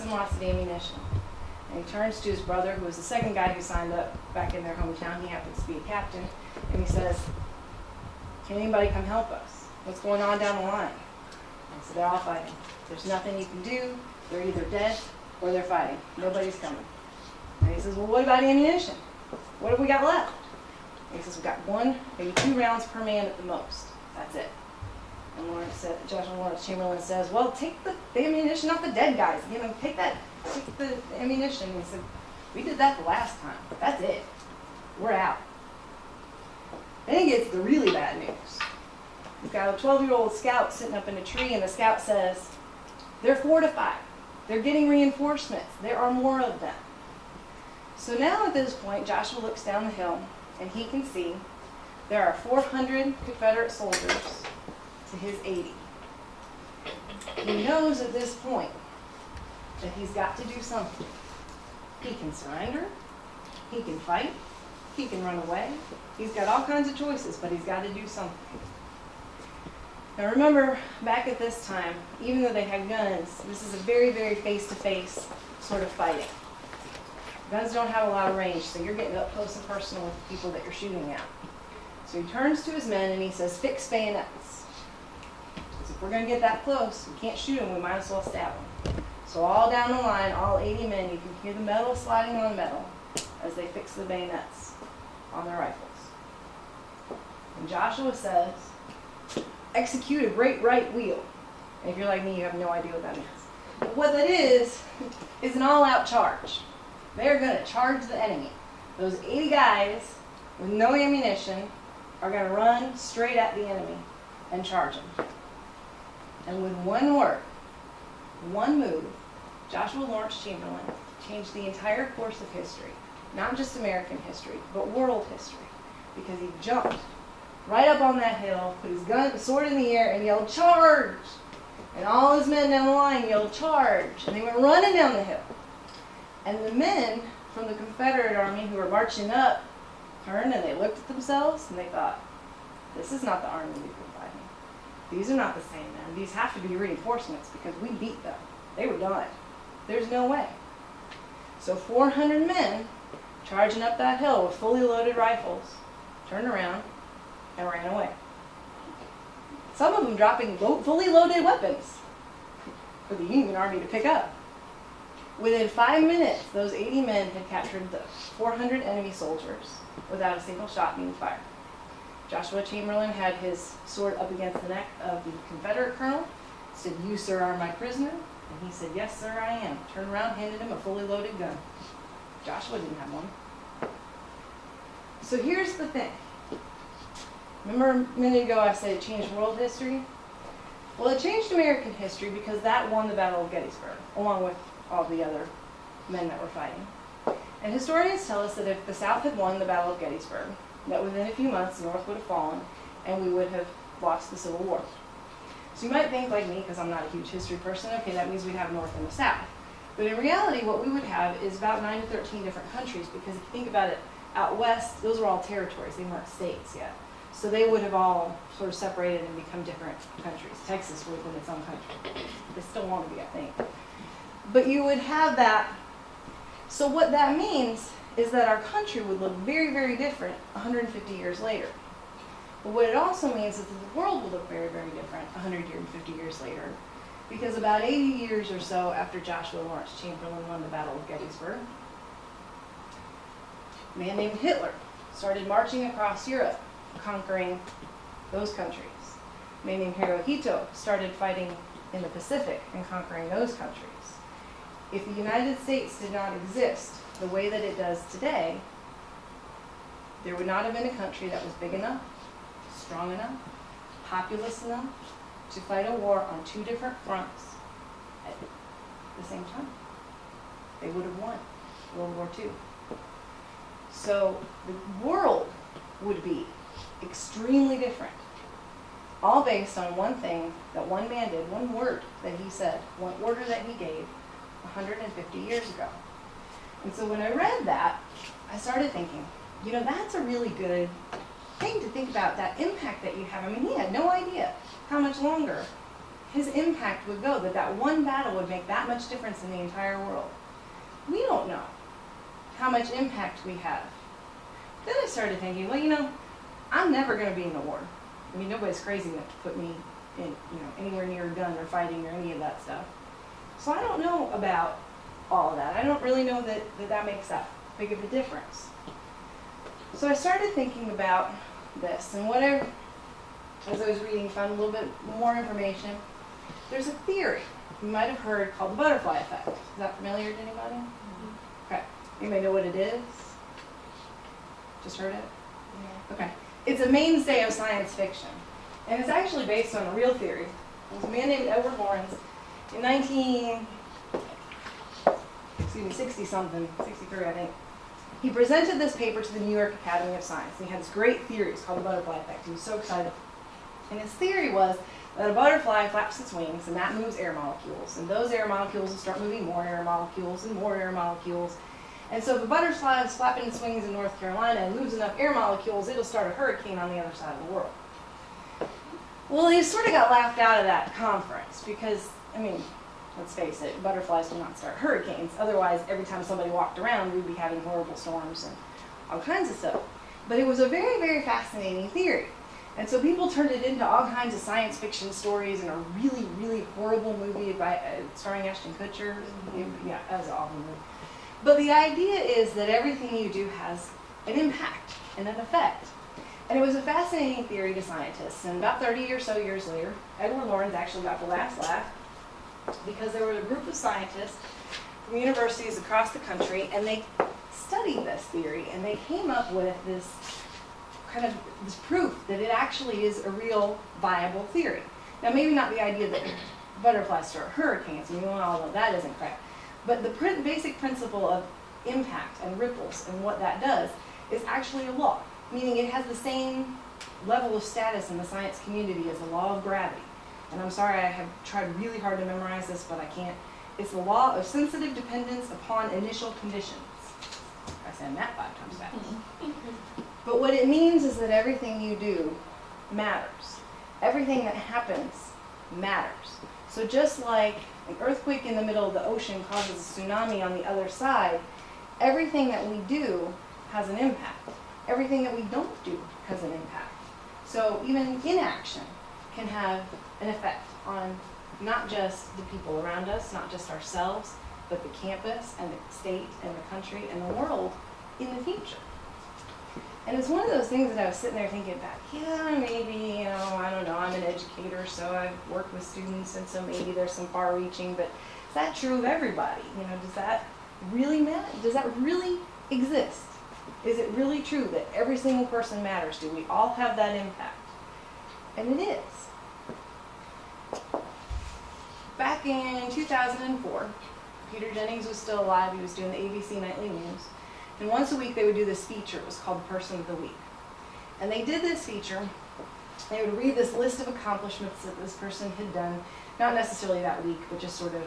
and lots of ammunition. And he turns to his brother, who was the second guy who signed up back in their hometown. He happens to be a captain. And he says, can anybody come help us? What's going on down the line? And so they're all fighting. There's nothing you can do. They're either dead or they're fighting. Nobody's coming. And he says, well, what about ammunition? What have we got left? And he says, we've got 1, maybe 2 rounds per man at the most. That's it. And Joshua Lawrence Chamberlain says, well, take the ammunition off the dead guys. You know, take the ammunition. And he said, we did that the last time. That's it. We're out. Then he gets the really bad news. He's got a 12-year-old scout sitting up in a tree, and the scout says, they're fortified. They're getting reinforcements. There are more of them. So now at this point, Joshua looks down the hill, and he can see there are 400 Confederate soldiers to his 80. He knows at this point that he's got to do something. He can surrender. He can fight. He can run away. He's got all kinds of choices, but he's got to do something. Now remember, back at this time, even though they had guns, this is a very, very face-to-face sort of fighting. Guns don't have a lot of range, so you're getting up close and personal with the people that you're shooting at. So he turns to his men and he says, fix bayonets. Because if we're going to get that close, we can't shoot them, we might as well stab them. So all down the line, all 80 men, you can hear the metal sliding on metal as they fix the bayonets on their rifles. And Joshua says, execute a great right wheel. And if you're like me, you have no idea what that means. But what that is an all-out charge. They're going to charge the enemy. Those 80 guys with no ammunition are going to run straight at the enemy and charge them. And with one word, one move, Joshua Lawrence Chamberlain changed the entire course of history. Not just American history, but world history. Because he jumped right up on that hill, put his sword in the air, and yelled, charge! And all his men down the line yelled, charge! And they went running down the hill. And the men from the Confederate Army who were marching up turned and they looked at themselves and they thought, this is not the army we've been fighting. These are not the same men. These have to be reinforcements because we beat them. They were done. There's no way. So 400 men charging up that hill with fully loaded rifles turned around and ran away. Some of them dropping fully loaded weapons for the Union Army to pick up. Within 5 minutes, those 80 men had captured the 400 enemy soldiers without a single shot being fired. Joshua Chamberlain had his sword up against the neck of the Confederate colonel, said, you, sir, are my prisoner? And he said, yes, sir, I am. Turned around, handed him a fully loaded gun. Joshua didn't have one. So here's the thing. Remember a minute ago I said it changed world history? Well, it changed American history because that won the Battle of Gettysburg, along with all the other men that were fighting. And historians tell us that if the South had won the Battle of Gettysburg, that within a few months the North would have fallen and we would have lost the Civil War. So you might think, like me, because I'm not a huge history person, okay, that means we'd have North and the South. But in reality, what we would have is about 9 to 13 different countries, because if you think about it, out west, those were all territories. They weren't states yet. So they would have all sort of separated and become different countries. Texas would have been its own country. They still want to be, I think. But you would have that. So what that means is that our country would look very, very different 150 years later. But what it also means is that the world will look very, very different 150 years later. Because about 80 years or so after Joshua Lawrence Chamberlain won the Battle of Gettysburg, a man named Hitler started marching across Europe, conquering those countries. A man named Hirohito started fighting in the Pacific and conquering those countries. If the United States did not exist the way that it does today, there would not have been a country that was big enough, strong enough, populous enough to fight a war on 2 different fronts at the same time. They would have won World War II. So the world would be extremely different, all based on one thing that one man did, one word that he said, one order that he gave 150 years ago. And so when I read that, I started thinking, you know, that's a really good thing to think about, that impact that you have. I mean, he had no idea how much longer his impact would go, that that one battle would make that much difference in the entire world. We don't know how much impact we have. Then I started thinking, well, you know, I'm never going to be in a war. I mean, nobody's crazy enough to put me in, you know, anywhere near a gun or fighting or any of that stuff. So I don't know about all of that. I don't really know that makes that big of a difference. So I started thinking about this, and whatever, as I was reading, found a little bit more information. There's a theory you might have heard called the butterfly effect. Is that familiar to anybody? Mm-hmm. Okay. Anybody know what it is? Just heard it? Yeah. Okay. It's a mainstay of science fiction, and it's actually based on a real theory. There was a man named Edward Lorenz in 60-something, 63, I think. He presented this paper to the New York Academy of Science, and he had this great theory. It's called the butterfly effect. He was so excited. And his theory was that a butterfly flaps its wings, and that moves air molecules. And those air molecules will start moving more air molecules and more air molecules. And so if a butterfly is flapping its wings in North Carolina and moves enough air molecules, it'll start a hurricane on the other side of the world. Well, he sort of got laughed out of that conference because, I mean, let's face it, butterflies will not start hurricanes. Otherwise, every time somebody walked around, we'd be having horrible storms and all kinds of stuff. But it was a very, very fascinating theory. And so people turned it into all kinds of science fiction stories and a really, really horrible movie by, starring Ashton Kutcher. Mm-hmm. Yeah, that was an awful movie. But the idea is that everything you do has an impact and an effect. And it was a fascinating theory to scientists. And about 30 or so years later, Edward Lorenz actually got the last laugh because there was a group of scientists from universities across the country, and they studied this theory, and they came up with this kind of this proof that it actually is a real viable theory. Now, maybe not the idea that butterflies start hurricanes, and we all know that isn't correct, but the basic principle of impact and ripples and what that does is actually a law, meaning it has the same level of status in the science community as the law of gravity. And I'm sorry, I have tried really hard to memorize this, but I can't. It's the law of sensitive dependence upon initial conditions. I said that 5 times fast. But what it means is that everything you do matters. Everything that happens matters. So just like an earthquake in the middle of the ocean causes a tsunami on the other side, everything that we do has an impact. Everything that we don't do has an impact. So even inaction can have an effect on not just the people around us, not just ourselves, but the campus and the state and the country and the world in the future. And it's one of those things that I was sitting there thinking about, yeah, maybe, I don't know, I'm an educator, so I've worked with students, and so maybe there's some far-reaching, but is that true of everybody? Does that really matter? Does that really exist? Is it really true that every single person matters? Do we all have that impact? And it is. Back in 2004, Peter Jennings was still alive. He was doing the ABC Nightly News. And once a week they would do this feature. It was called Person of the Week. And they did this feature. They would read this list of accomplishments that this person had done, not necessarily that week, but just sort of,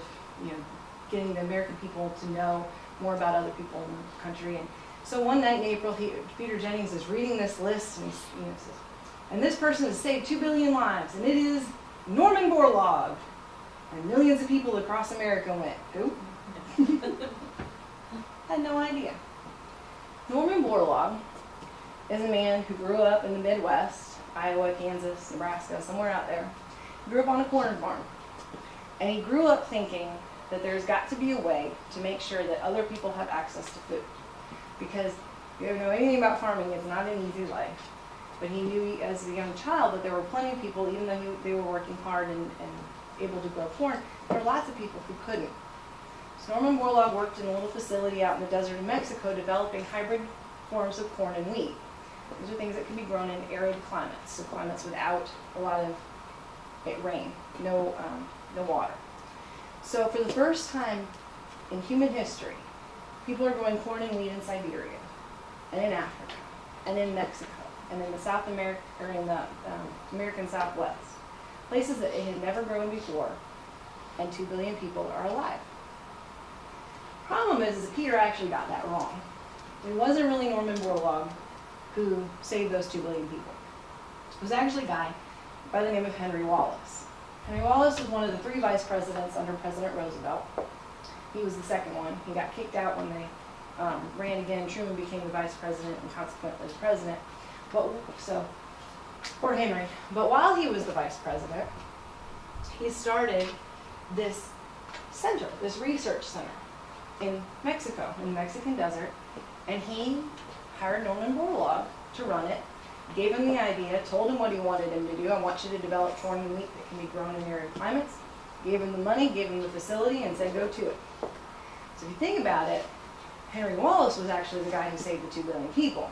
getting the American people to know more about other people in the country. And so one night in April, Peter Jennings is reading this list, and he says, and this person has saved 2 billion lives, and it is Norman Borlaug. And millions of people across America went, who? Had no idea. Norman Borlaug is a man who grew up in the Midwest, Iowa, Kansas, Nebraska, somewhere out there. He grew up on a corn farm. And he grew up thinking that there's got to be a way to make sure that other people have access to food. Because if you know anything about farming, it's not an easy life. But he knew as a young child that there were plenty of people, even though they were working hard and able to grow corn, there were lots of people who couldn't. So Norman Borlaug worked in a little facility out in the desert of Mexico developing hybrid forms of corn and wheat. These are things that can be grown in arid climates, so climates without a lot of rain, no water. So for the first time in human history, people are growing corn and wheat in Siberia, and in Africa, and in Mexico, and in the South America, or in the American Southwest, places that it had never grown before, and 2 billion people are alive. Problem is that Peter actually got that wrong. It wasn't really Norman Borlaug who saved those 2 billion people. It was actually a guy by the name of Henry Wallace. Henry Wallace was one of the 3 vice presidents under President Roosevelt. He was the second one. He got kicked out when they ran again. Truman became the vice president and consequently the president. So, poor Henry. But while he was the vice president, he started this center, this research center in Mexico, in the Mexican desert, and he hired Norman Borlaug to run it, gave him the idea, told him what he wanted him to do. I want you to develop corn and wheat that can be grown in arid climates. Gave him the money, gave him the facility, and said, go to it. So if you think about it, Henry Wallace was actually the guy who saved the 2 billion people.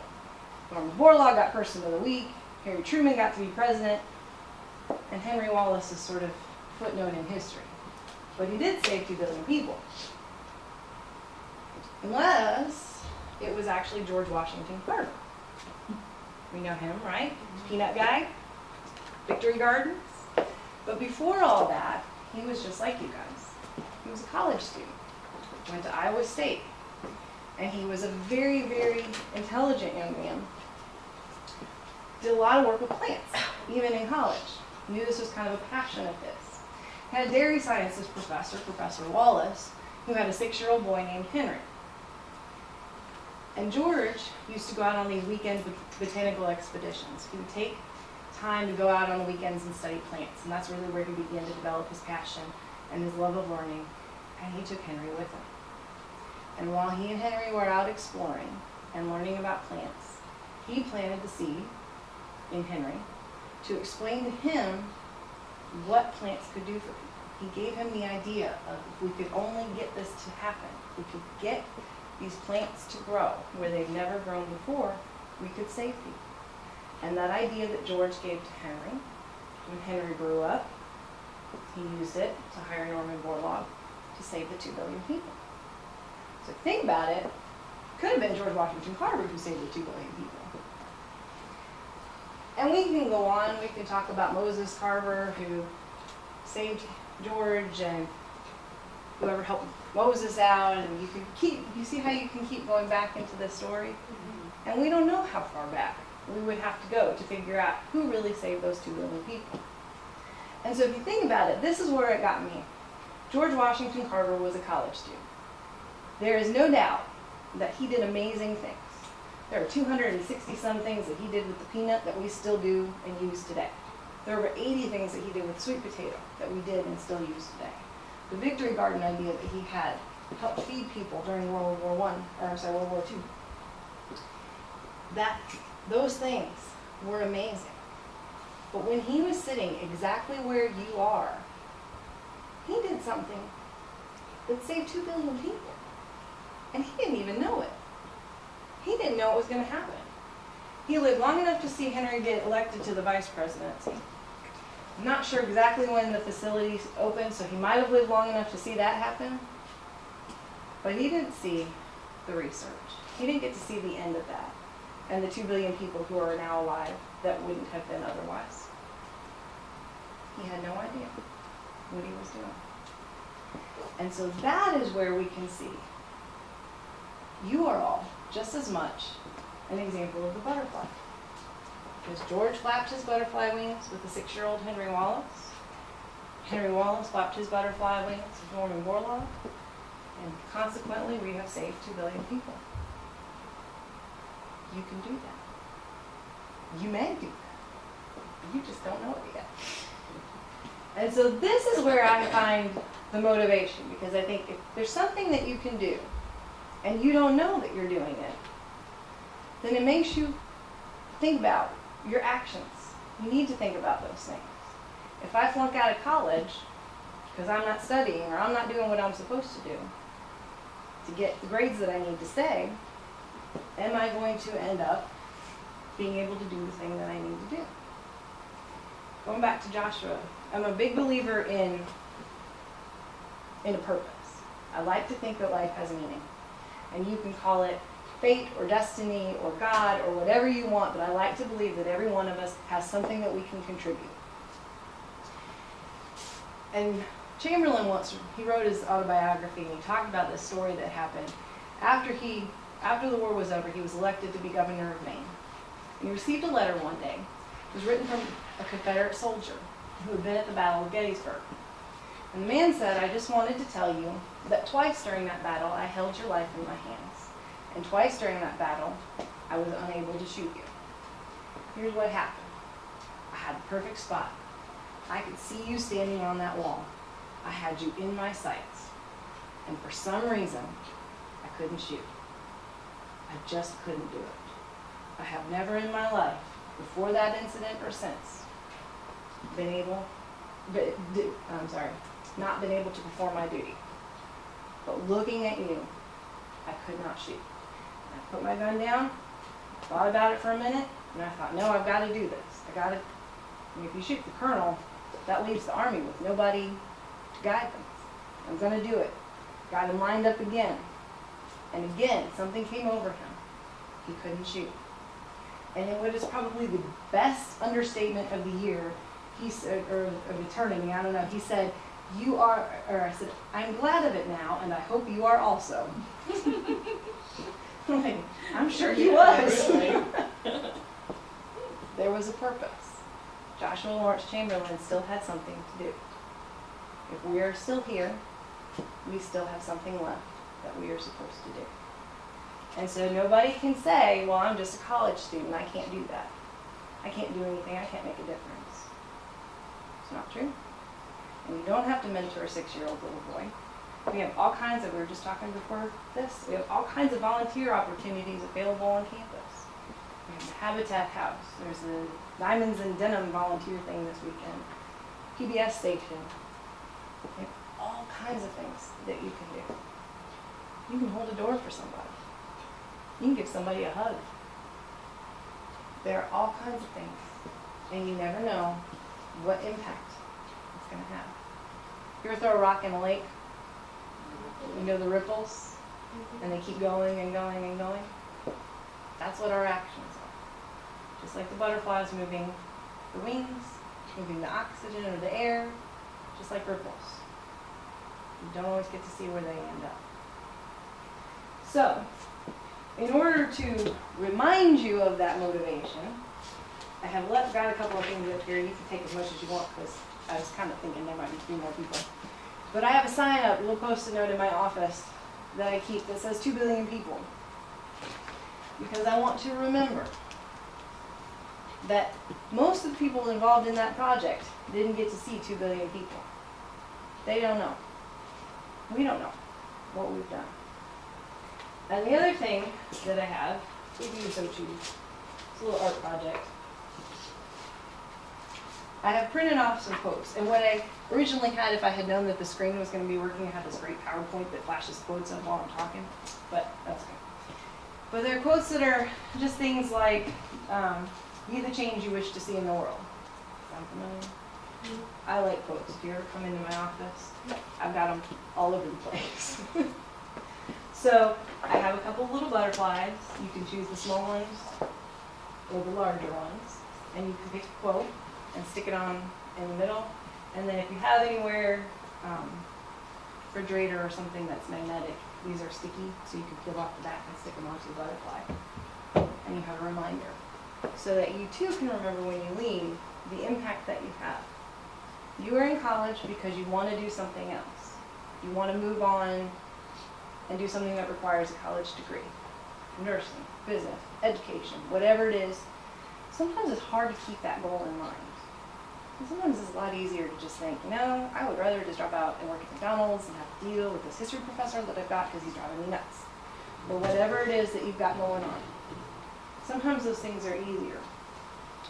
Norman Borlaug got Person of the Week, Harry Truman got to be president, and Henry Wallace is sort of footnote in history. But he did save 2 billion people. Unless it was actually George Washington Carver. We know him, right? Peanut guy, Victory Gardens. But before all that, he was just like you guys. He was a college student, went to Iowa State, and he was a very, very intelligent young man. Did a lot of work with plants, even in college. Knew this was kind of a passion of his. Had a dairy sciences professor, Professor Wallace, who had a 6-year-old boy named Henry. And George used to go out on these weekend botanical expeditions. He would take time to go out on the weekends and study plants, and that's really where he began to develop his passion and his love of learning, and he took Henry with him. And while he and Henry were out exploring and learning about plants, he planted the seed in Henry to explain to him what plants could do for people. He gave him the idea of if we could only get this to happen, if we could get these plants to grow where they've never grown before, we could save people. And that idea that George gave to Henry, when Henry grew up, he used it to hire Norman Borlaug to save the 2 billion people. So think about it, could have been George Washington Carver who saved the 2 billion people. And we can go on, we can talk about Moses Carver who saved George and whoever helped Moses out, and you see how you can keep going back into this story? Mm-hmm. And we don't know how far back we would have to go to figure out who really saved those 2 billion people. And so if you think about it, this is where it got me. George Washington Carver was a college student. There is no doubt that he did amazing things. There are 260-some things that he did with the peanut that we still do and use today. There are over 80 things that he did with sweet potato that we did and still use today. The Victory Garden idea that he had helped feed people during World War II. Those things were amazing. But when he was sitting exactly where you are, he did something that saved 2 billion people. And he didn't even know it. He didn't know it was going to happen. He lived long enough to see Henry get elected to the vice presidency. I'm not sure exactly when the facilities opened, so he might have lived long enough to see that happen. But he didn't see the research. He didn't get to see the end of that and the 2 billion people who are now alive that wouldn't have been otherwise. He had no idea what he was doing. And so that is where we can see you are all just as much an example of the butterfly. Because George flapped his butterfly wings with the 6-year-old Henry Wallace. Henry Wallace flapped his butterfly wings with Norman Borlaug. And consequently, we have saved 2 billion people. You can do that. You may do that. You just don't know it yet. And so this is where I find the motivation, because I think if there's something that you can do and you don't know that you're doing it, then it makes you think about your actions. You need to think about those things. If I flunk out of college because I'm not studying or I'm not doing what I'm supposed to do to get the grades that I need to stay, am I going to end up being able to do the thing that I need to do? Going back to Joshua, I'm a big believer in a purpose. I like to think that life has meaning. And you can call it fate or destiny or God or whatever you want, but I like to believe that every one of us has something that we can contribute. And Chamberlain he wrote his autobiography, and he talked about this story that happened. After the war was over, he was elected to be governor of Maine. And he received a letter one day. It was written from a Confederate soldier. who had been at the Battle of Gettysburg. And the man said, I just wanted to tell you that twice during that battle I held your life in my hands. And twice during that battle I was unable to shoot you. Here's what happened. I had the perfect spot. I could see you standing on that wall. I had you in my sights. And for some reason, I couldn't shoot. I just couldn't do it. I have never in my life, before that incident or since, not been able to perform my duty. But looking at you, I could not shoot. And I put my gun down, thought about it for a minute, and I thought, no, I've got to do this. If you shoot the colonel, that leaves the army with nobody to guide them. I'm going to do it. Got him lined up again. And again, something came over him. He couldn't shoot. And in what is probably the best understatement of the year, he said, or of eternity, I don't know, he said, I said, I'm glad of it now, and I hope you are also. I'm sure he was. There was a purpose. Joshua Lawrence Chamberlain still had something to do. If we are still here, we still have something left that we are supposed to do. And so nobody can say, well, I'm just a college student, I can't do that. I can't do anything, I can't make a difference. It's not true. And you don't have to mentor a 6-year-old little boy. We have all kinds of, we were just talking before this, we have all kinds of volunteer opportunities available on campus. We have the Habitat House, there's the Diamonds and Denim volunteer thing this weekend, PBS station. We have all kinds of things that you can do. You can hold a door for somebody. You can give somebody a hug. There are all kinds of things, and you never know what impact it's going to have. You ever throw a rock in a lake? You know the ripples? And they keep going and going and going? That's what our actions are. Just like the butterflies moving the wings, moving the oxygen or the air, just like ripples. You don't always get to see where they end up. So, in order to remind you of that motivation, I have got a couple of things up here. You can take as much as you want because I was kind of thinking there might be 3 more people. But I have a sign up, a little post-it note in my office that I keep that says 2 billion people. Because I want to remember that most of the people involved in that project didn't get to see 2 billion people. They don't know. We don't know what we've done. And the other thing that I have, if you so choose, it's a little art project. I have printed off some quotes. And what I originally had, if I had known that the screen was going to be working, I had this great PowerPoint that flashes quotes up while I'm talking. But that's good. But they're quotes that are just things like, be the change you wish to see in the world. Sound familiar? Mm-hmm. I like quotes. If you ever come into my office, I've got them all over the place. So I have a couple of little butterflies. You can choose the small ones or the larger ones. And you can pick a quote and stick it on in the middle. And then if you have anywhere, refrigerator or something that's magnetic, these are sticky, so you can peel off the back and stick them onto the butterfly. And you have a reminder. So that you too can remember when you leave the impact that you have. You are in college because you want to do something else. You want to move on and do something that requires a college degree. Nursing, business, education, whatever it is. Sometimes it's hard to keep that goal in mind. And sometimes it's a lot easier to just think, no, I would rather just drop out and work at McDonald's and have to deal with this history professor that I've got because he's driving me nuts. Or whatever it is that you've got going on. Sometimes those things are easier.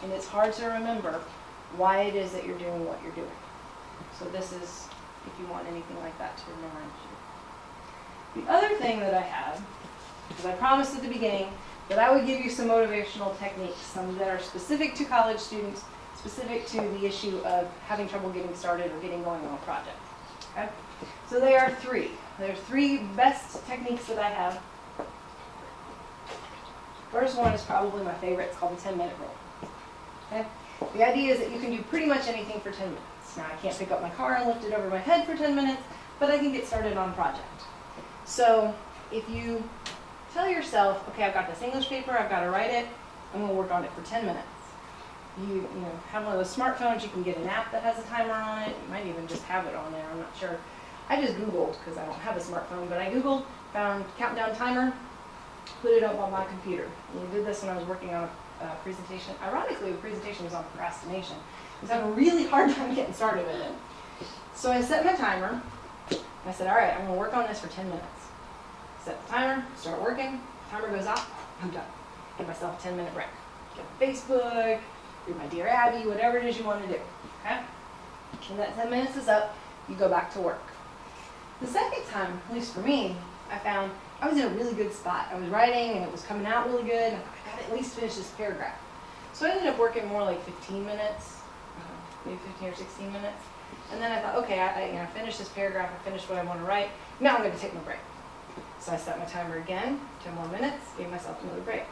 And it's hard to remember why it is that you're doing what you're doing. So this is, if you want anything like that to remind you. The other thing that I have, because I promised at the beginning that I would give you some motivational techniques, some that are specific to college students, specific to the issue of having trouble getting started or getting going on a project. Okay? So there are 3. There's 3 best techniques that I have. First one is probably my favorite. It's called the 10-minute rule. Okay? The idea is that you can do pretty much anything for 10 minutes. Now, I can't pick up my car and lift it over my head for 10 minutes, but I can get started on a project. So if you tell yourself, okay, I've got this English paper, I've got to write it, I'm going to work on it for 10 minutes. You have one of those smartphones, you can get an app that has a timer on it. You might even just have it on there, I'm not sure. I just Googled, because I don't have a smartphone, but I Googled, found countdown timer, put it up on my computer. And I did this when I was working on a presentation. Ironically, the presentation was on procrastination. I was having a really hard time getting started with it. So I set my timer. I said, all right, I'm going to work on this for 10 minutes. Set the timer, start working. Timer goes off, I'm done. Give myself a 10-minute break. Get on Facebook, read my Dear Abby, whatever it is you want to do. Okay? When that 10 minutes is up, you go back to work. The second time, at least for me, I found I was in a really good spot. I was writing and it was coming out really good. And I got to at least finish this paragraph. So I ended up working more like 15 minutes, maybe 15 or 16 minutes. And then I thought, okay, I finished this paragraph, I finished what I want to write. Now I'm going to take my break. So I set my timer again, 10 more minutes, gave myself another break.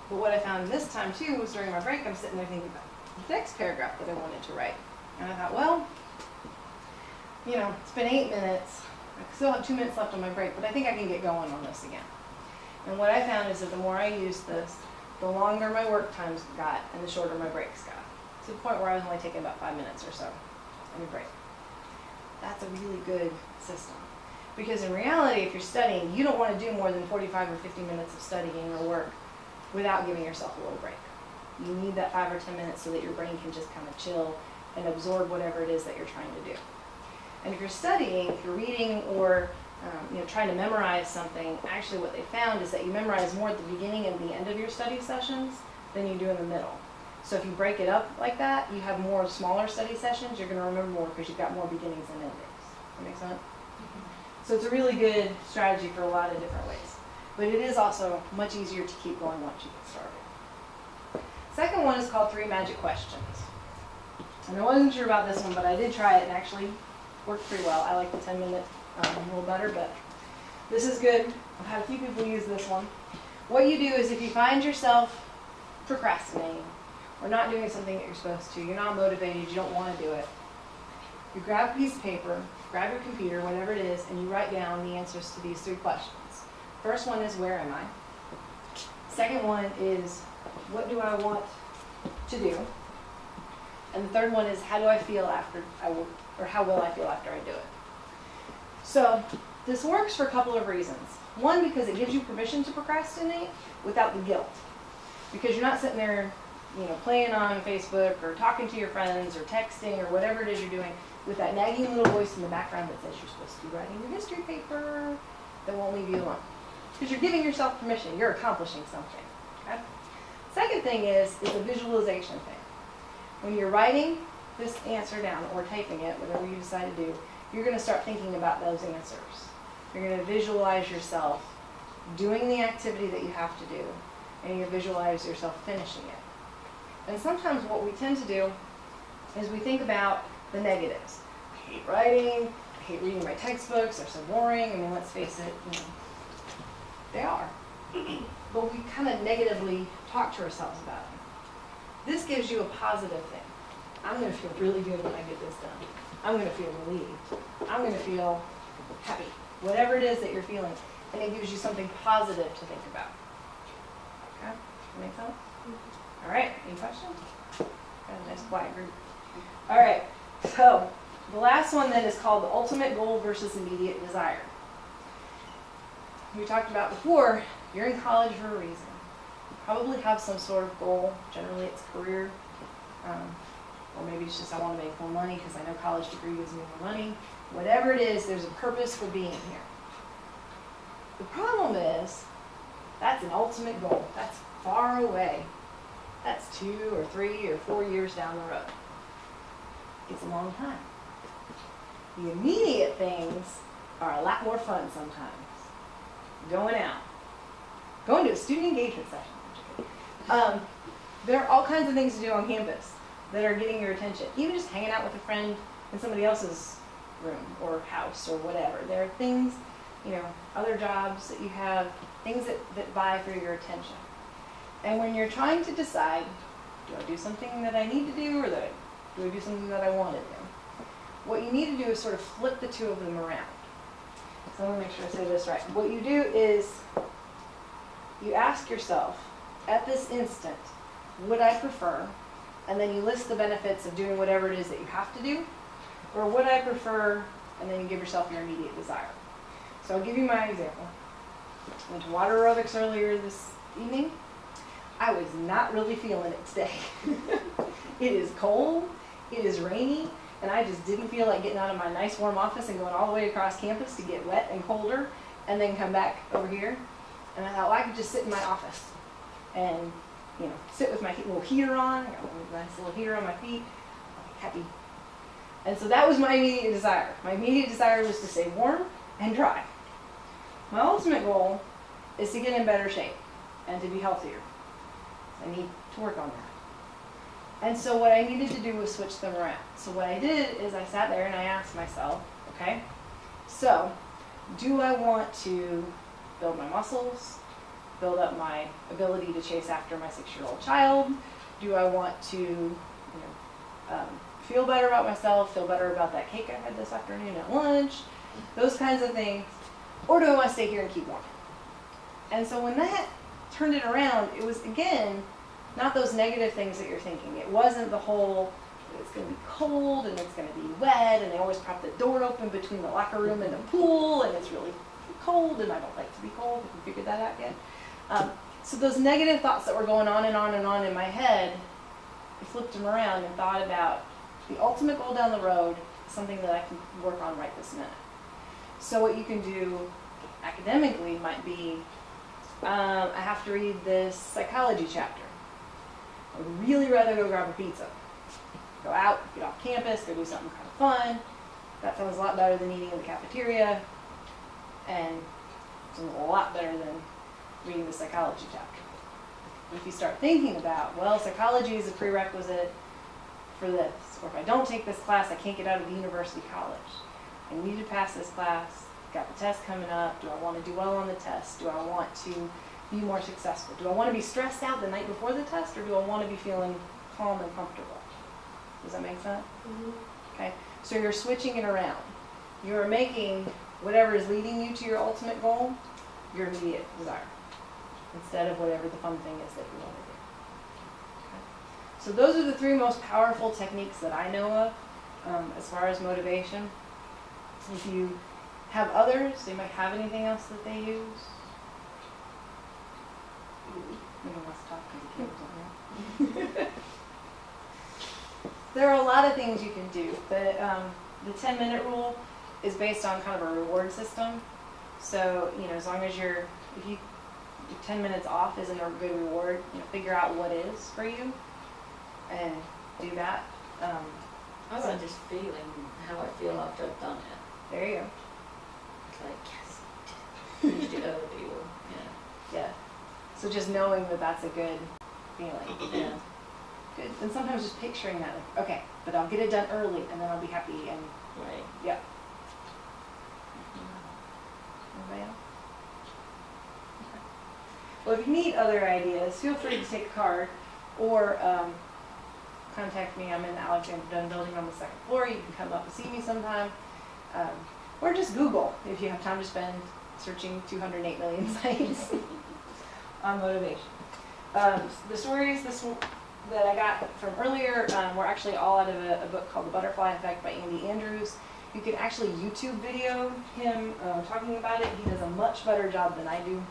But what I found this time too was during my break, I'm sitting there thinking about the next paragraph that I wanted to write. And I thought, well, it's been 8 minutes. I still have 2 minutes left on my break, but I think I can get going on this again. And what I found is that the more I used this, the longer my work times got and the shorter my breaks got. To the point where I was only taking about 5 minutes or so on a break. That's a really good system. Because in reality, if you're studying, you don't want to do more than 45 or 50 minutes of studying or work without giving yourself a little break. You need that 5 or 10 minutes so that your brain can just kind of chill and absorb whatever it is that you're trying to do. And if you're studying, if you're reading or trying to memorize something, actually what they found is that you memorize more at the beginning and the end of your study sessions than you do in the middle. So if you break it up like that, you have more smaller study sessions, you're going to remember more because you've got more beginnings and endings. That make sense? So it's a really good strategy for a lot of different ways. But it is also much easier to keep going once you get started. Second one is called 3 Magic Questions. And I wasn't sure about this one, but I did try it and actually worked pretty well. I like the 10-minute a little better, but this is good. I've had a few people use this one. What you do is if you find yourself procrastinating or not doing something that you're supposed to, you're not motivated, you don't want to do it, you grab a piece of paper, grab your computer, whatever it is, and you write down the answers to these 3 questions. First one is, where am I? Second one is, what do I want to do? And the third one is, how do I feel after I work, or how will I feel after I do it? So this works for a couple of reasons. One, because it gives you permission to procrastinate without the guilt. Because you're not sitting there, playing on Facebook or talking to your friends or texting or whatever it is you're doing with that nagging little voice in the background that says you're supposed to be writing your history paper that won't leave you alone. Because you're giving yourself permission. You're accomplishing something. Okay? Second thing is a visualization thing. When you're writing this answer down or typing it, whatever you decide to do, you're going to start thinking about those answers. You're going to visualize yourself doing the activity that you have to do, and you visualize yourself finishing it. And sometimes what we tend to do is we think about the negatives. I hate writing, I hate reading my textbooks, they're so boring. I mean, let's face it, they are. But we kind of negatively talk to ourselves about them. This gives you a positive thing. I'm going to feel really good when I get this done. I'm going to feel relieved. I'm going to feel happy. Whatever it is that you're feeling. And it gives you something positive to think about. Okay? That make sense? All right. Any questions? Got a nice quiet group. All right. So the last one then is called the ultimate goal versus immediate desire. We talked about before, you're in college for a reason. You probably have some sort of goal. Generally it's career. Or maybe it's just I want to make more money because I know college degree gives me more money. Whatever it is, there's a purpose for being here. The problem is, that's an ultimate goal. That's far away. That's 2 or 3 or 4 years down the road. It's a long time. The immediate things are a lot more fun sometimes. Going out. Going to a student engagement session. There are all kinds of things to do on campus that are getting your attention. Even just hanging out with a friend in somebody else's room or house or whatever. There are things, other jobs that you have, things that vie for your attention. And when you're trying to decide, do I do something that I need to do or do I do something that I want to do? What you need to do is sort of flip the two of them around. So let me make sure I say this right. What you do is you ask yourself, at this instant, would I prefer and then you list the benefits of doing whatever it is that you have to do, or would I prefer, and then you give yourself your immediate desire. So I'll give you my example. I went to water aerobics earlier this evening. I was not really feeling it today. It is cold, it is rainy, and I just didn't feel like getting out of my nice warm office and going all the way across campus to get wet and colder and then come back over here. And I thought, well, I could just sit in my office and, you know, sit with my little heater on. I got a nice little heater on my feet. I'll be happy. And so that was my immediate desire. My immediate desire was to stay warm and dry. My ultimate goal is to get in better shape and to be healthier. I need to work on that. And so what I needed to do was switch them around. So what I did is I sat there and I asked myself, okay, so do I want to build my muscles, build up my ability to chase after my 6-year-old child? Do I want to feel better about myself, feel better about that cake I had this afternoon at lunch, those kinds of things? Or do I want to stay here and keep warm? And so when that turned it around, it was, again, not those negative things that you're thinking. It wasn't the whole, it's going to be cold and it's going to be wet and they always prop the door open between the locker room and the pool and it's really cold and I don't like to be cold. Have you figured that out yet? So those negative thoughts that were going on and on and on in my head, I flipped them around and thought about the ultimate goal down the road, something that I can work on right this minute. So what you can do academically might be, I have to read this psychology chapter. I would really rather go grab a pizza. Go out, get off campus, go do something kind of fun. That sounds a lot better than eating in the cafeteria. And it's a lot better than reading the psychology chapter. But if you start thinking about, well, psychology is a prerequisite for this, or if I don't take this class, I can't get out of the university college. I need to pass this class, got the test coming up, do I want to do well on the test? Do I want to be more successful? Do I want to be stressed out the night before the test, or do I want to be feeling calm and comfortable? Does that make sense? Mm-hmm. Okay, so you're switching it around. You're making whatever is leading you to your ultimate goal your immediate desire, instead of whatever the fun thing is that you want to do. Okay. So those are the 3 most powerful techniques that I know of as far as motivation. If you have others, they might have anything else that they use. Maybe let's talk because the cameras aren't here. There are a lot of things you can do, but the 10-minute rule is based on kind of a reward system. So, you know, as long as if 10 minutes off isn't a good reward, you know, figure out what is for you and do that. I was just feeling how I feel after I've done it. There you go. It's like, yes, finished it early, or, Yeah. So just knowing that that's a good feeling. yeah. Good. And sometimes just picturing that, like, okay, but I'll get it done early and then I'll be happy and, Right. yeah. Anybody else? Okay. Well, if you need other ideas, feel free to take a card or contact me. I'm in the Alexander Dunn building on the 2nd floor. You can come up and see me sometime. Or just Google if you have time to spend searching 208 million sites on motivation. The stories that I got from earlier were actually all out of a book called The Butterfly Effect by Andy Andrews. You can actually YouTube video him talking about it. He does a much better job than I do.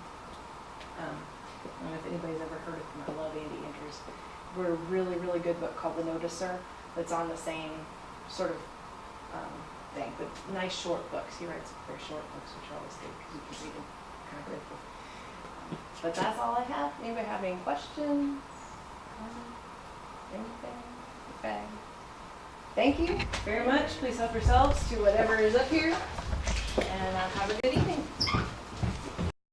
I don't know if anybody's ever heard of him. I love Andy Andrews. We're a really, really good book called The Noticer that's on the same sort of thing, but nice short books. He writes very short books, which are always good because you can read them kind of quickly. But that's all I have. Anybody have any questions? Anything? Okay. Thank you very much. Please help yourselves to whatever is up here. And have a good evening.